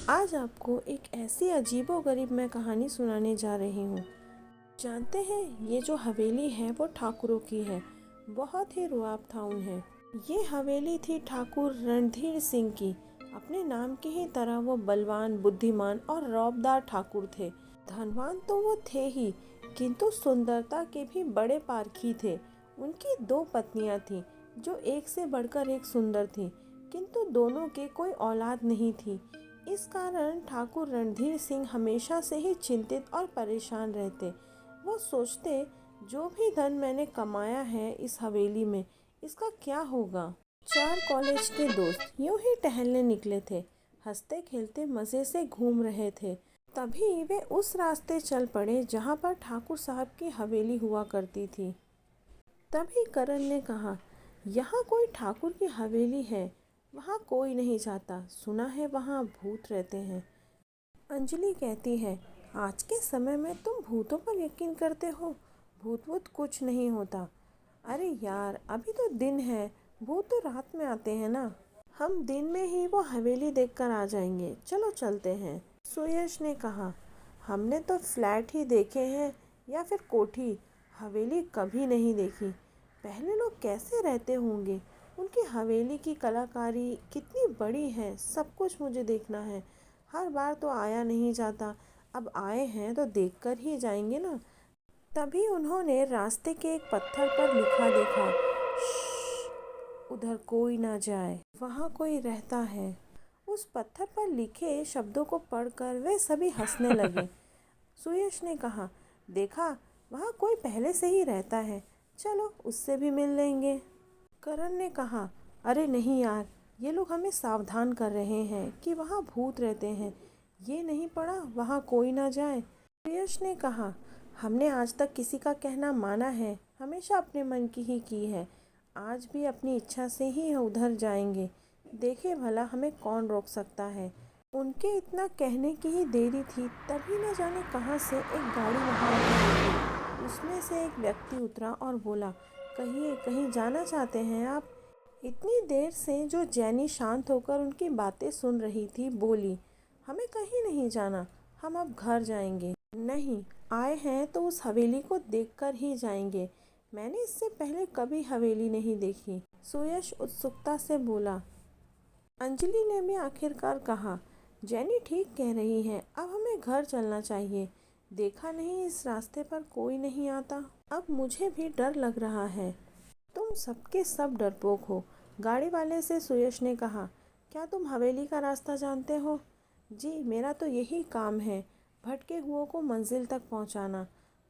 आज आपको एक ऐसी अजीबोगरीब मैं कहानी सुनाने जा रही हूँ। जानते हैं, ये जो हवेली है वो ठाकुरों की है। बहुत ही रुआब था उन्हें। ये हवेली थी ठाकुर रणधीर सिंह की। अपने नाम की ही तरह वो बलवान, बुद्धिमान और रौबदार ठाकुर थे। धनवान तो वो थे ही, किंतु सुंदरता के भी बड़े पारखी थे। उनकी 2 पत्नियां थीं, जो एक से बढ़कर एक सुंदर थीं, किंतु दोनों के कोई औलाद नहीं थी। इस कारण ठाकुर रणधीर सिंह हमेशा से ही चिंतित और परेशान रहते। वो सोचते, जो भी धन मैंने कमाया है इस हवेली में, इसका क्या होगा। 4 कॉलेज के दोस्त यूं ही टहलने निकले थे। हंसते खेलते मज़े से घूम रहे थे। तभी वे उस रास्ते चल पड़े जहाँ पर ठाकुर साहब की हवेली हुआ करती थी। तभी करण ने कहा, यहाँ कोई ठाकुर की हवेली है। वहाँ कोई नहीं जाता, सुना है वहाँ भूत रहते हैं। अंजलि कहती है, आज के समय में तुम भूतों पर यकीन करते हो? भूत वूत कुछ नहीं होता। अरे यार, अभी तो दिन है, भूत तो रात में आते हैं ना। हम दिन में ही वो हवेली देखकर आ जाएंगे, चलो चलते हैं। सुयश ने कहा, हमने तो फ्लैट ही देखे हैं या फिर कोठी, हवेली कभी नहीं देखी। पहले लोग कैसे रहते होंगे, उनकी हवेली की कलाकारी कितनी बड़ी है, सब कुछ मुझे देखना है। हर बार तो आया नहीं जाता, अब आए हैं तो देखकर ही जाएंगे ना। तभी उन्होंने रास्ते के एक पत्थर पर लिखा देखा, उधर कोई ना जाए, वहाँ कोई रहता है। उस पत्थर पर लिखे शब्दों को पढ़कर वे सभी हंसने लगे। सुयश ने कहा, देखा, वहाँ कोई पहले से ही रहता है, चलो उससे भी मिल लेंगे। करण ने कहा, अरे नहीं यार, ये लोग हमें सावधान कर रहे हैं कि वहाँ भूत रहते हैं। ये नहीं पढ़ा, वहाँ कोई ना जाए। सुयश ने कहा, हमने आज तक किसी का कहना माना है, हमेशा अपने मन की ही की है। आज भी अपनी इच्छा से ही उधर जाएंगे। देखे भला हमें कौन रोक सकता है। उनके इतना कहने की ही देरी थी, तभी न जाने कहाँ से एक गाड़ी वहाँ रुकी। उसमें से एक व्यक्ति उतरा और बोला, कहिए, कहीं जाना चाहते हैं आप? इतनी देर से जो जैनी शांत होकर उनकी बातें सुन रही थी, बोली, हमें कहीं नहीं जाना, हम अब घर जाएंगे। नहीं, आए हैं तो उस हवेली को देखकर ही जाएंगे। मैंने इससे पहले कभी हवेली नहीं देखी। सुयश उत्सुकता से बोला। अंजलि ने भी आखिरकार कहा, जैनी ठीक कह रही है, अब हमें घर चलना चाहिए। देखा नहीं, इस रास्ते पर कोई नहीं आता। अब मुझे भी डर लग रहा है। तुम सबके सब डरपोक हो, गाड़ी वाले से सुयश ने कहा। क्या तुम हवेली का रास्ता जानते हो? जी, मेरा तो यही काम है, भटके हुओं को मंजिल तक पहुंचाना।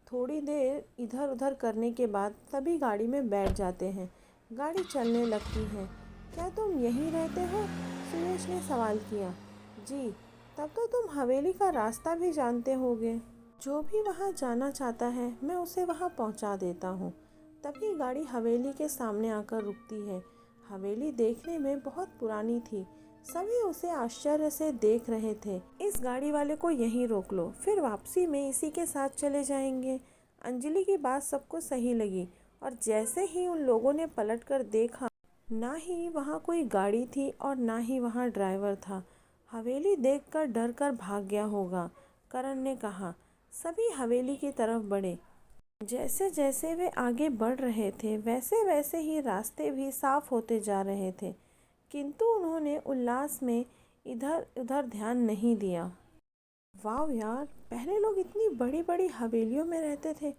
थोड़ी देर इधर उधर करने के बाद सभी गाड़ी में बैठ जाते हैं। गाड़ी चलने लगती है। क्या तुम यहीं रहते हो? सुयश ने सवाल किया। जी, तब तो तुम हवेली का रास्ता भी जानते होगे। जो भी वहाँ जाना चाहता है, मैं उसे वहाँ पहुँचा देता हूँ। तभी गाड़ी हवेली के सामने आकर रुकती है। हवेली देखने में बहुत पुरानी थी। सभी उसे आश्चर्य से देख रहे थे। इस गाड़ी वाले को यहीं रोक लो, फिर वापसी में इसी के साथ चले जाएंगे। अंजलि की बात सबको सही लगी और जैसे ही उन लोगों ने पलटकर देखा, ना ही वहाँ कोई गाड़ी थी और ना ही वहाँ ड्राइवर था। हवेली देखकर डर कर भाग गया होगा, करण ने कहा। सभी हवेली की तरफ बढ़े। जैसे जैसे वे आगे बढ़ रहे थे, वैसे वैसे ही रास्ते भी साफ होते जा रहे थे, किंतु उन्होंने उल्लास में इधर उधर ध्यान नहीं दिया। वाह यार, पहले लोग इतनी बड़ी बड़ी हवेलियों में रहते थे।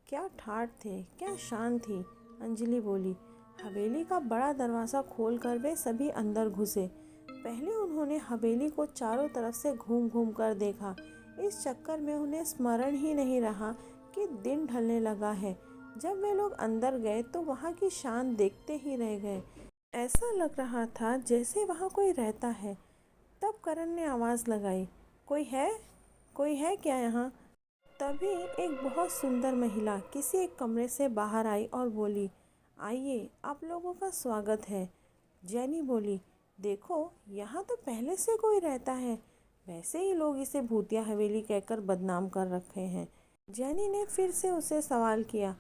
क्या ठाठ थे, क्या शान थी। अंजलि बोली। हवेली का बड़ा दरवाज़ा खोलकर वे सभी अंदर घुसे। पहले उन्होंने हवेली को चारों तरफ से घूम घूम कर देखा। इस चक्कर में उन्हें स्मरण ही नहीं रहा कि दिन ढलने लगा है। जब वे लोग अंदर गए तो वहाँ की शान देखते ही रह गए। ऐसा लग रहा था जैसे वहाँ कोई रहता है। तब करण ने आवाज़ लगाई, कोई है? कोई है क्या यहाँ? तभी एक बहुत सुंदर महिला किसी एक कमरे से बाहर आई और बोली, आइए, आप लोगों का स्वागत है। जैनी बोली, देखो, यहाँ तो पहले से कोई रहता है। वैसे ही लोग इसे भूतिया हवेली कहकर बदनाम कर रखे हैं। जैनी ने फिर से उसे सवाल किया,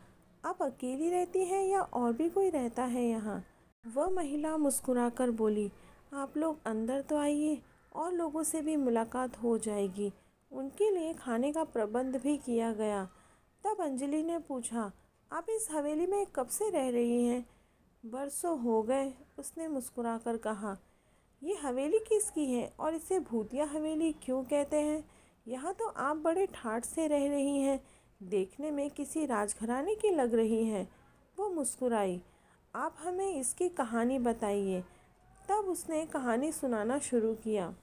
आप अकेली रहती हैं या और भी कोई रहता है यहाँ? वह महिला मुस्कुराकर बोली, आप लोग अंदर तो आइए, और लोगों से भी मुलाकात हो जाएगी। उनके लिए खाने का प्रबंध भी किया गया। तब अंजलि ने पूछा, आप इस हवेली में कब से रह रही हैं? बरसों हो गए, उसने मुस्कुराकर कहा। ये हवेली किसकी है और इसे भूतिया हवेली क्यों कहते हैं? यहाँ तो आप बड़े ठाठ से रह रही हैं, देखने में किसी राजघराने की लग रही हैं। वो मुस्कुराई। आप हमें इसकी कहानी बताइए। तब उसने कहानी सुनाना शुरू किया।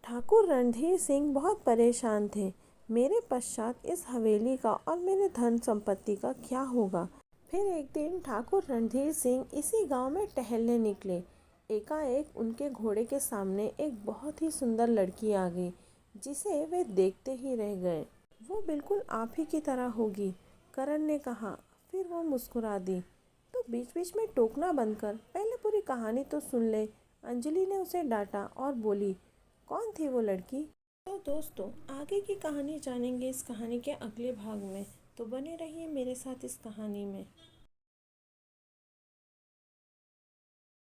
ठाकुर रणधीर सिंह बहुत परेशान थे। मेरे पश्चात इस हवेली का और मेरे धन संपत्ति का क्या होगा? फिर एक दिन ठाकुर रणधीर सिंह इसी गांव में टहलने निकले। एकाएक उनके घोड़े के सामने एक बहुत ही सुंदर लड़की आ गई, जिसे वे देखते ही रह गए। वो बिल्कुल आप ही की तरह होगी, करण ने कहा। फिर वो मुस्कुरा दी। तो बीच बीच में टोकना बंद कर, पहले पूरी कहानी तो सुन ले। अंजलि ने उसे डांटा और बोली, कौन थी वो लड़की? तो दोस्तों, आगे की कहानी जानेंगे इस कहानी के अगले भाग में। तो बने रहिए मेरे साथ इस कहानी में।